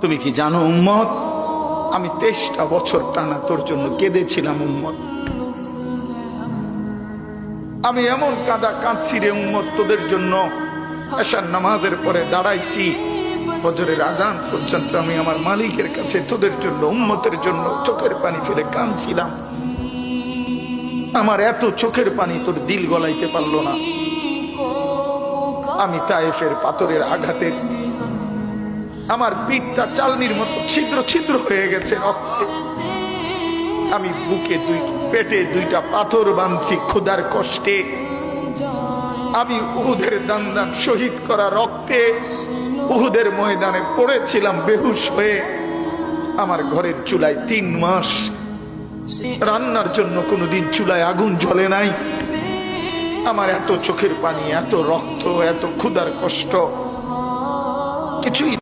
তুমি কি জানো উম্মত, আমি 23টা বছর টানা তোর জন্য কেঁদেছিলাম উম্মত। আমি এমন কাঁদা কাঁদছি রে উম্মত তোদের জন্য। এশার নামাজের পরে দাঁড়াইছি, ফজরের আজান পর্যন্ত আমি আমার মালিকের কাছে তোদের জন্য, উম্মতের জন্য চোখের পানি ফেলে কাঁদছিলাম। আমার এত চোখের পানি তোর দিল গলাইতে পারলো না। আমি তায়েফের পাথরের আঘাতে আমার পিঠটা চালনির মতো ছিদ্র ছিদ্র হয়ে গেছে রক্তে। আমি বুকে পেটে 2টা পাথর বাঁধছি ক্ষুধার কষ্টে। আমি উহুদের দান দান শহীদ করা রক্তে উহুদের ময়দানে পড়েছিলাম বেহুশ হয়ে। আমার ঘরের চুলায় 3 মাস রান্নার জন্য কোনোদিন চুলায় আগুন জ্বলে নাই। আমার এত চোখের পানি, এত রক্ত, এত ক্ষুধার কষ্ট কিছুই